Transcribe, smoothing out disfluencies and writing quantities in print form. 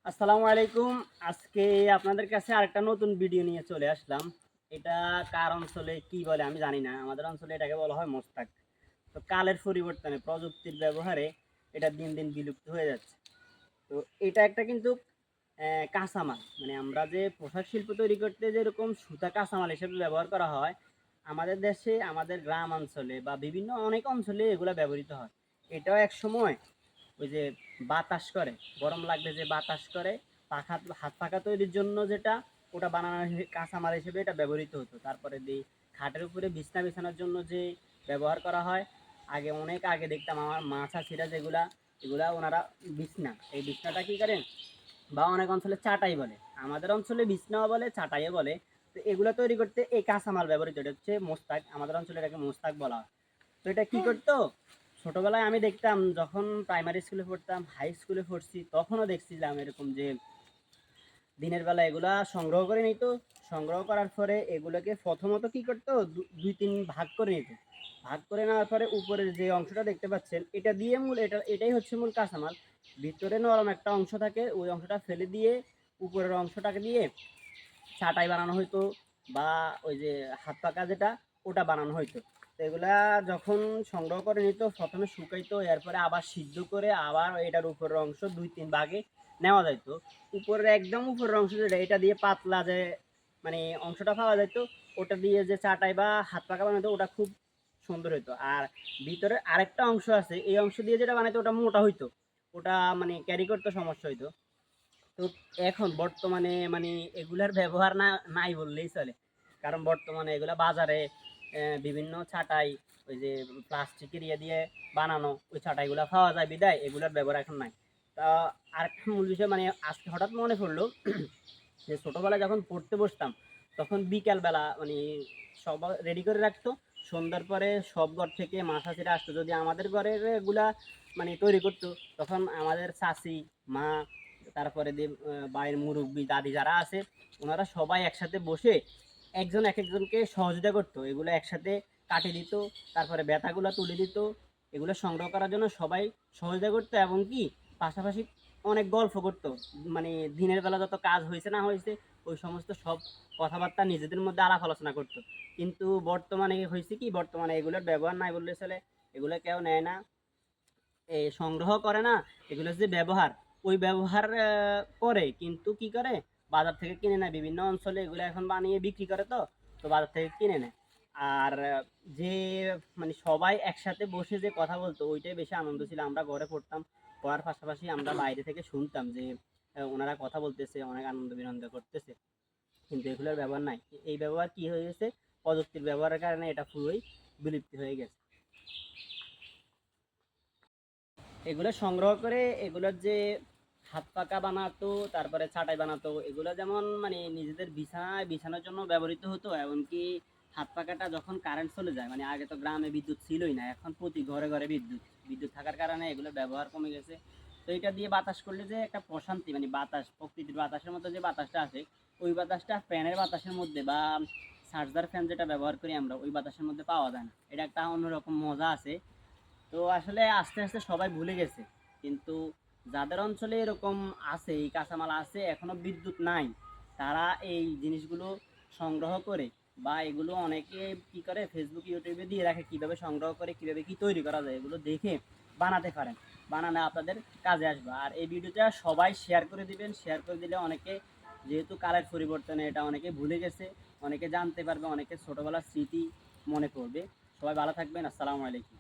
আসসালামু আলাইকুম। আজকে আপনাদের কাছে আরেকটা নতুন ভিডিও নিয়ে চলে আসলাম। এটা কার অঞ্চলে কি বলে আমি জানি না। আমাদের অঞ্চলে এটাকে বলা হয় মোস্তাক। তো কালের পরিবর্তনে প্রযুক্তির ব্যবহারে এটা দিন দিন বিলুপ্ত হয়ে যাচ্ছে। তো এটা একটা কিন্তু কাঁচামাল। মানে আমরা যে পোশাক শিল্প তৈরি করতে যেরকম সুতা কাঁচামাল হিসেবে ব্যবহার করা হয়, আমাদের দেশে আমাদের গ্রাম অঞ্চলে বা বিভিন্ন অনেক অঞ্চলে এগুলা ব্যবহৃত হয়। এটাও একসময় ওই যে বাতাস করে, গরম লাগলে যে বাতাস করে, পাখা হাত পাখা তৈরির জন্য যেটা ওটা বানানো কাঁচামাল হিসেবে এটা ব্যবহৃত হতো। তারপরে খাটের উপরে বিছনা বিছানার জন্য যে ব্যবহার করা হয়, আগে অনেক আগে দেখতাম আমার মা চাষিরা যেগুলা এগুলা ওনারা বিছনা, এই বিছনাটা কি করেন বা অনেক অঞ্চলে চাটাই বলে, আমাদের অঞ্চলে বিছনাও বলে চাটাইও বলে। তো এগুলো তৈরি করতে এই কাঁচামাল ব্যবহৃত, এটা হচ্ছে মোস্তাক, আমাদের অঞ্চলে এটাকে মোস্তাক বলা হয়। তো এটা কি করতো, ছোটবেলায় আমি দেখতাম যখন প্রাইমারি স্কুলে পড়তাম, হাই স্কুলে পড়ছি, তখনও দেখছিলাম এরকম যে দিনের বেলা এগুলা সংগ্রহ করে নিত। সংগ্রহ করার পরে এগুলোকে প্রথমত কি করতো, দুই তিন ভাগ করে নিত। ভাগ করে নেওয়ার পরে উপরের যে অংশটা দেখতে পাচ্ছেন এটা দিয়ে এটাই হচ্ছে মূল কাঁচামাল। ভিতরে নরম একটা অংশ থাকে, ওই অংশটা ফেলে দিয়ে উপরের অংশটাকে দিয়ে চাটাই বানানো হইতো, বা ওই যে হাত পাকা যেটা ওটা বানানো হইতো। তো এগুলা যখন সংগ্রহ করে নিত, প্রথমে শুকাইতো, এরপরে আবার সিদ্ধ করে আবার এটার উপরের অংশ দুই তিন ভাগে নেওয়া যাইতো। উপরের একদম উপরের অংশ যেটা, এটা দিয়ে পাতলা যে মানে অংশটা পাওয়া যাইতো, ওটা দিয়ে যে চাটাই বা হাত পাকা বানাতো ওটা খুব সুন্দর হইতো। আর ভিতরে আরেকটা অংশ আছে, এই অংশ দিয়ে যেটা বানাইতো ওটা মোটা হইতো, ওটা মানে ক্যারি করতে সমস্যা হইতো। তো এখন বর্তমানে মানে এগুলার ব্যবহার নাই বললেই চলে। কারণ বর্তমানে এগুলা বাজারে বিভিন্ন ছাঁটাই, ওই যে প্লাস্টিকের ইয়ে দিয়ে বানানো ওই ছাঁটাইগুলো পাওয়া যায় বিদায় এগুলার ব্যবহার এখন নাই। তা আরেকটা মূল বিষয়, মানে আজকে হঠাৎ মনে পড়লো যে ছোটোবেলায় যখন পড়তে বসতাম, তখন বিকালবেলা মানে সব রেডি করে রাখতো, সন্ধ্যার পরে সব ঘর থেকে মাছাছিরা আসতো, যদি আমাদের ঘরের এগুলা মানে তৈরি করতো, তখন আমাদের চাচি, মা, তারপরে বাড়ির মুরব্বী দাদি যারা আছে, ওনারা সবাই একসাথে বসে একজন এক একজনকে সহযোগিতা করতো, এগুলো একসাথে কাটে দিত, তারপরে ব্যথাগুলো তুলে দিত। এগুলো সংগ্রহ করার জন্য সবাই সহযোগিতা করতো, এবং কি পাশাপাশি অনেক গল্প করতো। মানে দিনের বেলা যত কাজ হয়েছে না হয়েছে ওই সমস্ত সব কথাবার্তা নিজেদের মধ্যে আলাপ আলোচনা করতো। কিন্তু বর্তমানে হয়েছে কি, বর্তমানে এগুলোর ব্যবহার নাই বললে চলে। এগুলো কেউ নেয় না, সংগ্রহ করে না। এগুলো যে ব্যবহার, ওই ব্যবহার করে, কিন্তু কি করে বাজার থেকে কিনে নেয়। বিভিন্ন অঞ্চলে এগুলো এখন বানিয়ে বিক্রি করে, তো তো বাজার থেকে কিনে নেয়। আর যে মানে সবাই একসাথে বসে যে কথা বলতো ওইটাই বেশি আনন্দ ছিল। আমরা ঘরে পড়তাম, পড়ার পাশাপাশি আমরা বাইরে থেকে শুনতাম যে ওনারা কথা বলতেছে, অনেক আনন্দ বিনন্দ করতেছে। কিন্তু এগুলোর ব্যবহার নাই। এই ব্যবহার কি হয়ে গেছে, প্রযুক্তির ব্যবহারের কারণে এটা পুরোই বিলুপ্তি হয়ে গেছে। এগুলো সংগ্রহ করে এগুলোর যে হাত পাকা বানাতো, তারপরে ছাটাই বানাতো, এগুলো যেমন মানে নিজেদের বিছানায় বিছানার জন্য ব্যবহৃত হতো। এমনকি হাত পাকাটা যখন কারেন্ট চলে যায়, মানে আগে তো গ্রামে বিদ্যুৎ ছিলই না, এখন প্রতি ঘরে ঘরে বিদ্যুৎ, বিদ্যুৎ থাকার কারণে এগুলো ব্যবহার কমে গেছে। তো এটা দিয়ে বাতাস করলে যে একটা প্রশান্তি, মানে বাতাস প্রকৃতির বাতাসের মতো যে বাতাসটা আছে, ওই বাতাসটা ফ্যানের বাতাসের মধ্যে বা চার্জার ফ্যান যেটা ব্যবহার করি আমরা ওই বাতাসের মধ্যে পাওয়া যায় না। এটা একটা অন্যরকম মজা আছে। তো আসলে আস্তে আস্তে সবাই ভুলে গেছে। কিন্তু যাদের অঞ্চলে এরকম আছে, এই কাঁচামাল আছে, এখনো বিদ্যুৎ নাই, তারা এই জিনিসগুলো সংগ্রহ করে বা এগুলো অনেকে কি করে ফেসবুক ইউটিউবে দিয়ে রাখে, কিভাবে সংগ্রহ করে কিভাবে কি তৈরি করা যায়, এগুলো দেখে বানাতে পারেন। বানালে আপনাদের কাজে আসবে। আর এই ভিডিওটা সবাই শেয়ার করে দিবেন, শেয়ার করে দিলে অনেকে, যেহেতু কালের পরিবর্তনে এটা অনেকে ভুলে গেছে, অনেকে জানতে পারবে, অনেকে ছোটোবেলার স্মৃতি মনে পড়বে। সবাই ভালো থাকবেন। আসসালামু আলাইকুম।